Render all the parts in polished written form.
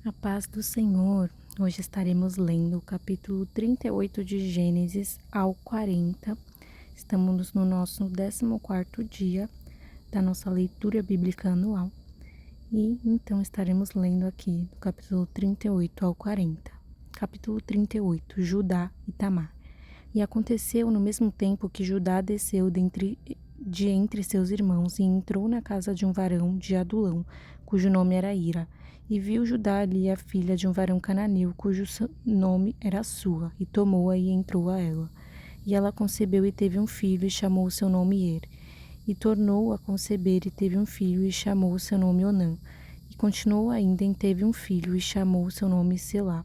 A paz do Senhor. Hoje estaremos lendo o capítulo 38 de Gênesis ao 40. Estamos no nosso 14º dia da nossa leitura bíblica anual. E então estaremos lendo aqui do capítulo 38 ao 40. Capítulo 38, Judá e Tamar. E aconteceu no mesmo tempo que Judá desceu de entre seus irmãos e entrou na casa de um varão de Adulão, cujo nome era Ira. E viu Judá ali a filha de um varão cananeu, cujo nome era Sua, e tomou-a e entrou a ela. E ela concebeu e teve um filho, e chamou o seu nome Er. E tornou a conceber e teve um filho, e chamou o seu nome Onã. E continuou ainda e teve um filho, e chamou o seu nome Selá.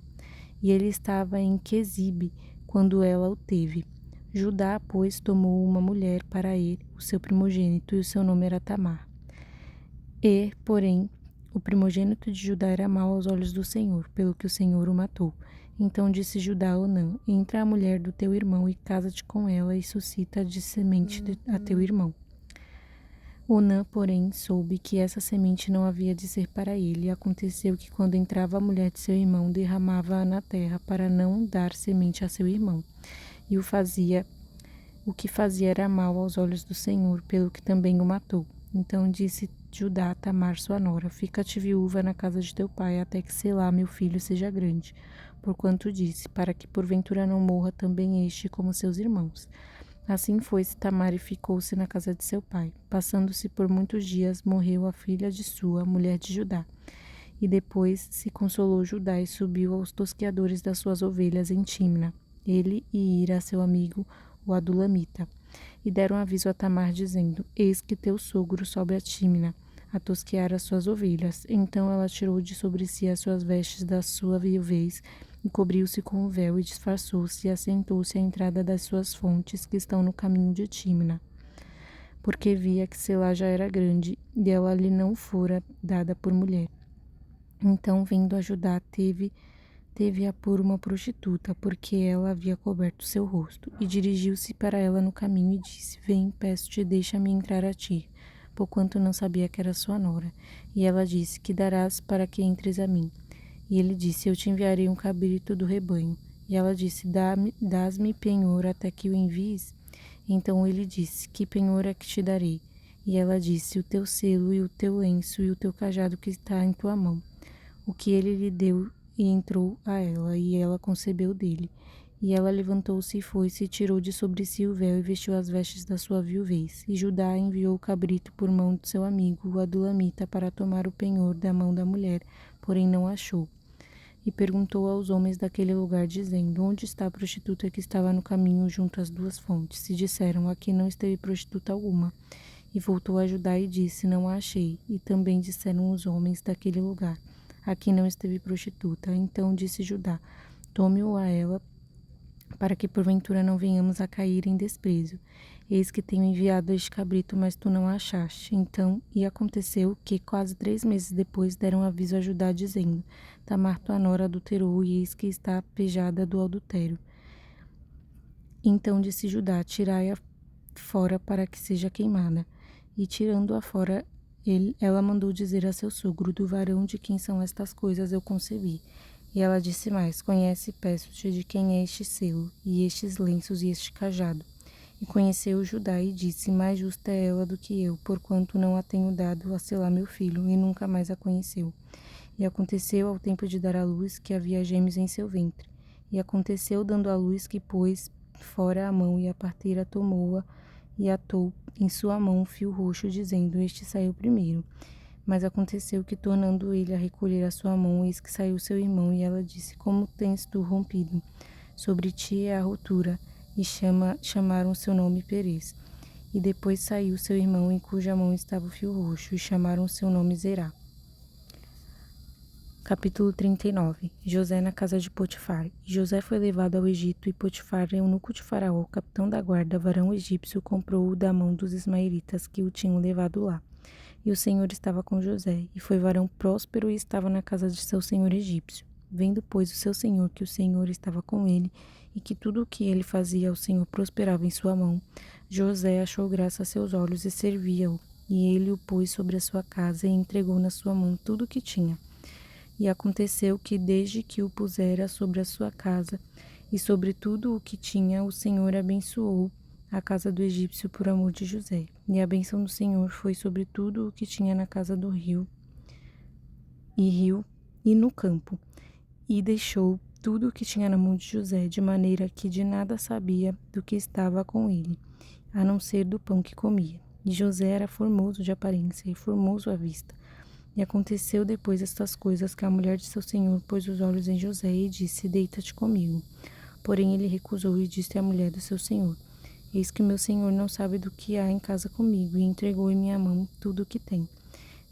E ele estava em Quezibe, quando ela o teve. Judá, pois, tomou uma mulher para ele, o seu primogênito, e o seu nome era Tamar. Porém, o primogênito de Judá era mau aos olhos do Senhor, pelo que o Senhor o matou. Então disse Judá a Onã: entra a mulher do teu irmão e casa-te com ela e suscita de semente a teu irmão. Onã, porém, soube que essa semente não havia de ser para ele, e aconteceu que quando entrava a mulher de seu irmão, derramava-a na terra para não dar semente a seu irmão. E o que fazia era mal aos olhos do Senhor, pelo que também o matou. Então disse Judá a Tamar, sua nora: fica-te viúva na casa de teu pai, até que Selá, meu filho, seja grande. Porquanto disse, para que porventura não morra também este como seus irmãos. Assim foi-se Tamar e ficou-se na casa de seu pai. Passando-se por muitos dias, morreu a filha de Sua, mulher de Judá. E depois se consolou Judá e subiu aos tosqueadores das suas ovelhas em Tímna, ele e Ira, seu amigo, o Adulamita. E deram aviso a Tamar, dizendo: eis que teu sogro sobe a Tímna, a tosquear as suas ovelhas. Então ela tirou de sobre si as suas vestes da sua viuvez, e cobriu-se com o véu, e disfarçou-se, e assentou-se à entrada das suas fontes, que estão no caminho de Tímna, porque via que Selá já era grande, e ela lhe não fora dada por mulher. Então, vendo a Judá, teve-a por uma prostituta, porque ela havia coberto seu rosto. E dirigiu-se para ela no caminho e disse: vem, peço-te, deixa-me entrar a ti, porquanto não sabia que era sua nora. E ela disse: que darás para que entres a mim? E ele disse: eu te enviarei um cabrito do rebanho. E ela disse: dás-me penhor até que o envies? Então ele disse: que penhor é que te darei? E ela disse: o teu selo e o teu lenço e o teu cajado que está em tua mão. O que ele lhe deu, e entrou a ela, e ela concebeu dele. E ela levantou-se e foi-se, e tirou de sobre si o véu, e vestiu as vestes da sua viuvez. E Judá enviou o cabrito por mão de seu amigo, o Adulamita, para tomar o penhor da mão da mulher, porém não achou. E perguntou aos homens daquele lugar, dizendo: onde está a prostituta que estava no caminho junto às duas fontes? E disseram: aqui não esteve prostituta alguma. E voltou a Judá e disse: não a achei. E também disseram os homens daquele lugar: aqui não esteve prostituta. Então disse Judá: tome-o a ela, para que porventura não venhamos a cair em desprezo. Eis que tenho enviado este cabrito, mas tu não a achaste. Então, e aconteceu que, quase 3 meses depois, deram aviso a Judá, dizendo: Tamar, tua nora, adulterou, e eis que está pejada do adultério. Então disse Judá: tirai-a fora para que seja queimada. E tirando-a fora, ela mandou dizer a seu sogro: do varão de quem são estas coisas eu concebi. E ela disse mais: conhece, peço-te, de quem é este selo, e estes lenços, e este cajado. E conheceu Judá e disse: mais justa é ela do que eu, porquanto não a tenho dado a Selá meu filho, e nunca mais a conheceu. E aconteceu ao tempo de dar à luz que havia gêmeos em seu ventre. E aconteceu, dando à luz, que pôs fora a mão, e a parteira tomou-a e atou em sua mão um fio roxo, dizendo: este saiu primeiro. Mas aconteceu que, tornando ele a recolher a sua mão, eis que saiu seu irmão, e ela disse: como tens tu rompido? Sobre ti é a rotura. E chamaram seu nome Perez. E depois saiu seu irmão, em cuja mão estava o fio roxo, e chamaram seu nome Zerá. Capítulo 39. José na casa de Potifar. E José foi levado ao Egito, e Potifar, eunuco de Faraó, capitão da guarda, varão egípcio, comprou-o da mão dos ismaelitas que o tinham levado lá. E o Senhor estava com José, e foi varão próspero, e estava na casa de seu senhor egípcio. Vendo, pois, o seu senhor que o Senhor estava com ele, e que tudo o que ele fazia ao Senhor prosperava em sua mão, José achou graça a seus olhos e servia-o. E ele o pôs sobre a sua casa, e entregou na sua mão tudo o que tinha. E aconteceu que, desde que o pusera sobre a sua casa e sobre tudo o que tinha, o Senhor abençoou a casa do egípcio por amor de José. E a bênção do Senhor foi sobre tudo o que tinha na casa do rio e no campo. E deixou tudo o que tinha na mão de José, de maneira que de nada sabia do que estava com ele, a não ser do pão que comia. E José era formoso de aparência e formoso à vista. E aconteceu depois estas coisas que a mulher de seu senhor pôs os olhos em José e disse: Deita-te comigo. Porém ele recusou e disse à mulher do seu senhor: Eis que meu senhor não sabe do que há em casa comigo, e entregou em minha mão tudo o que tem.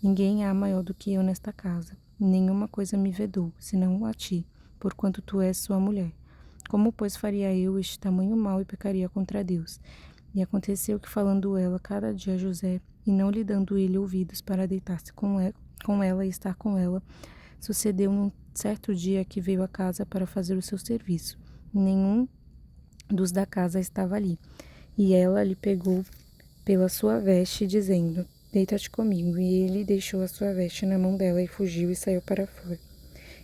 Ninguém há maior do que eu nesta casa. Nenhuma coisa me vedou, senão a ti, porquanto tu és sua mulher. Como, pois, faria eu este tamanho mal e pecaria contra Deus? E aconteceu que, falando ela cada dia a José, e não lhe dando ele ouvidos para deitar-se com ela e estar com ela, sucedeu num certo dia que veio à casa para fazer o seu serviço. Nenhum dos da casa estava ali. E ela lhe pegou pela sua veste, dizendo: Deita-te comigo. E ele deixou a sua veste na mão dela e fugiu e saiu para fora.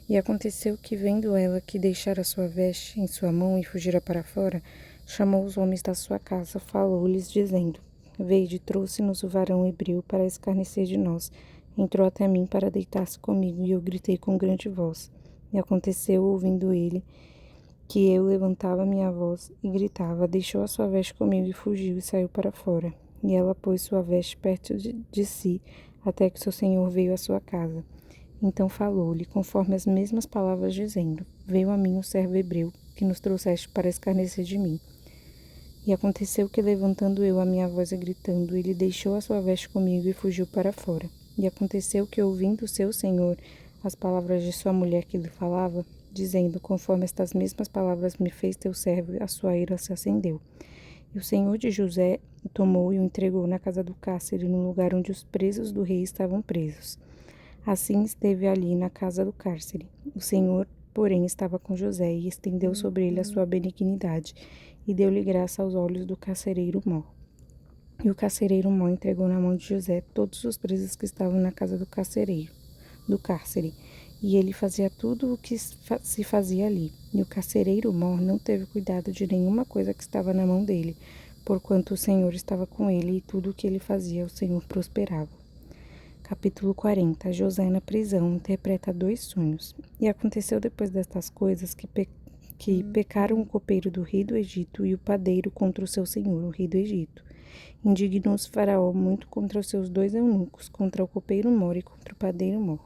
E aconteceu que, vendo ela que deixara sua veste em sua mão e fugira para fora, chamou os homens da sua casa, falou-lhes, dizendo: Veide, trouxe-nos o varão hebreu para escarnecer de nós. Entrou até mim para deitar-se comigo, e eu gritei com grande voz. E aconteceu, ouvindo ele, que eu levantava minha voz e gritava. Deixou a sua veste comigo e fugiu e saiu para fora. E ela pôs sua veste perto de si, até que seu senhor veio à sua casa. Então falou-lhe, conforme as mesmas palavras, dizendo: Veio a mim o servo hebreu, que nos trouxeste para escarnecer de mim. E aconteceu que, levantando eu a minha voz e gritando, ele deixou a sua veste comigo e fugiu para fora. E aconteceu que, ouvindo seu senhor as palavras de sua mulher que lhe falava, dizendo: Conforme estas mesmas palavras me fez teu servo, a sua ira se acendeu. E o senhor de José o tomou e o entregou na casa do cárcere, no lugar onde os presos do rei estavam presos. Assim esteve ali na casa do cárcere. O Senhor, porém, estava com José e estendeu sobre ele a sua benignidade e deu-lhe graça aos olhos do carcereiro Mó. E o carcereiro Mó entregou na mão de José todos os presos que estavam na casa do cárcere, e ele fazia tudo o que se fazia ali. E o carcereiro Mó não teve cuidado de nenhuma coisa que estava na mão dele, porquanto o Senhor estava com ele, e tudo o que ele fazia, o Senhor prosperava. Capítulo 40. José na prisão interpreta 2 sonhos. E aconteceu depois destas coisas que pecaram o copeiro do rei do Egito e o padeiro contra o seu senhor, o rei do Egito. Indignou-se Faraó muito contra os seus 2 eunucos, contra o copeiro Mor e contra o padeiro Mor.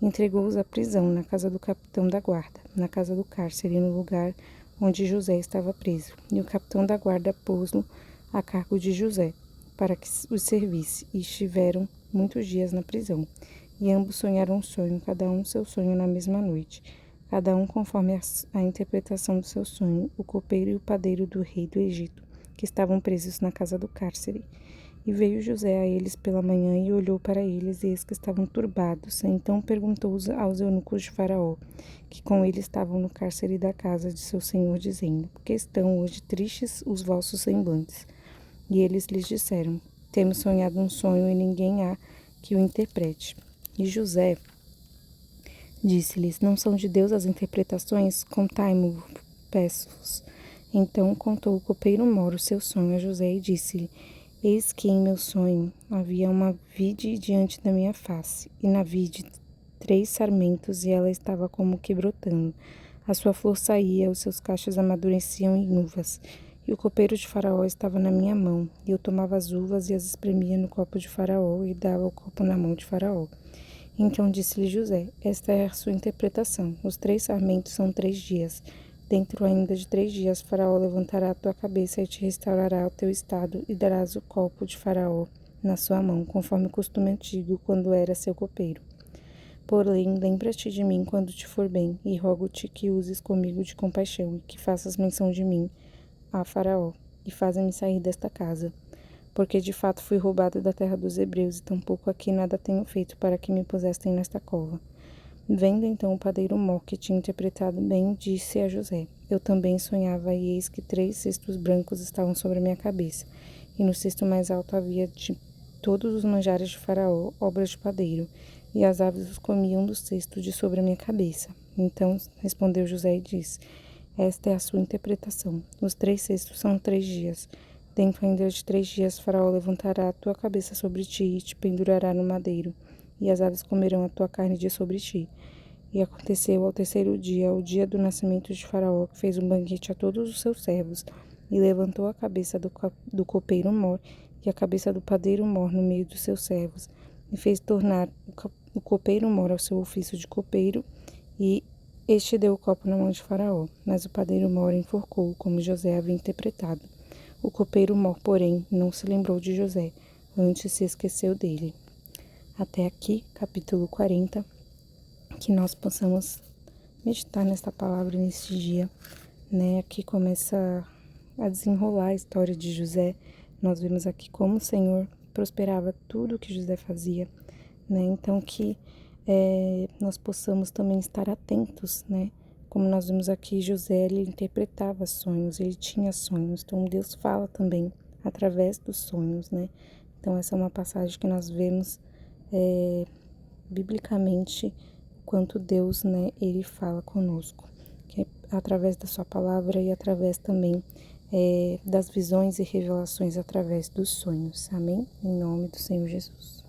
Entregou-os à prisão na casa do capitão da guarda, na casa do cárcere, no lugar onde José estava preso. E o capitão da guarda pôs-lo a cargo de José, para que os servisse, e estiveram muitos dias na prisão. E ambos sonharam um sonho, cada um seu sonho na mesma noite, cada um conforme a interpretação do seu sonho, o copeiro e o padeiro do rei do Egito, que estavam presos na casa do cárcere. E veio José a eles pela manhã e olhou para eles, e eis que estavam turbados. Então perguntou aos eunucos de Faraó, que com ele estavam no cárcere da casa de seu senhor, dizendo: Por que estão hoje tristes os vossos semblantes? E eles lhes disseram: Temos sonhado um sonho e ninguém há que o interprete. E José disse-lhes: Não são de Deus as interpretações? Contai-mo, peço-vos. Então contou o copeiro Mor o seu sonho a José e disse-lhe: Eis que em meu sonho havia uma vide diante da minha face, e na vide 3 sarmentos, e ela estava como que brotando. A sua flor saía, os seus cachos amadureciam em uvas. E o copeiro de Faraó estava na minha mão, e eu tomava as uvas e as espremia no copo de Faraó, e dava o copo na mão de Faraó. Então disse-lhe José: Esta é a sua interpretação. Os 3 sarmentos são 3 dias. Dentro ainda de 3 dias, Faraó levantará a tua cabeça e te restaurará o teu estado, e darás o copo de Faraó na sua mão, conforme o costume antigo, quando era seu copeiro. Porém, lembra-te de mim quando te for bem, e rogo-te que uses comigo de compaixão, e que faças menção de mim a Faraó, e faze-me sair desta casa. Porque de fato fui roubado da terra dos hebreus, e tampouco aqui nada tenho feito para que me pusessem nesta cova. Vendo então o padeiro Mor, que tinha interpretado bem, disse a José: Eu também sonhava, e eis que 3 cestos brancos estavam sobre a minha cabeça, e no cesto mais alto havia de todos os manjares de Faraó, obras de padeiro, e as aves os comiam do cesto de sobre a minha cabeça. Então respondeu José e disse: esta é a sua interpretação. Os 3 cestos são 3 dias. Dentro ainda de 3 dias, Faraó levantará a tua cabeça sobre ti e te pendurará no madeiro, e as aves comerão a tua carne de sobre ti. E aconteceu ao 3º dia, o dia do nascimento de Faraó, que fez um banquete a todos os seus servos, e levantou a cabeça do copeiro mor e a cabeça do padeiro mor no meio dos seus servos, e fez tornar o copeiro mor ao seu ofício de copeiro, e este deu o copo na mão de Faraó, mas o padeiro mor enforcou, como José havia interpretado. O copeiro mor, porém, não se lembrou de José, antes se esqueceu dele. Até aqui, capítulo 40, que nós possamos meditar nesta palavra neste dia, né? Aqui começa a desenrolar a história de José. Nós vemos aqui como o Senhor prosperava tudo que José fazia, né? Então que nós possamos também estar atentos, né? Como nós vimos aqui, José, ele interpretava sonhos, ele tinha sonhos, então Deus fala também através dos sonhos, né? Então essa é uma passagem que nós vemos biblicamente, quanto Deus, né, ele fala conosco, que é através da sua palavra e através também das visões e revelações através dos sonhos, amém? Em nome do Senhor Jesus.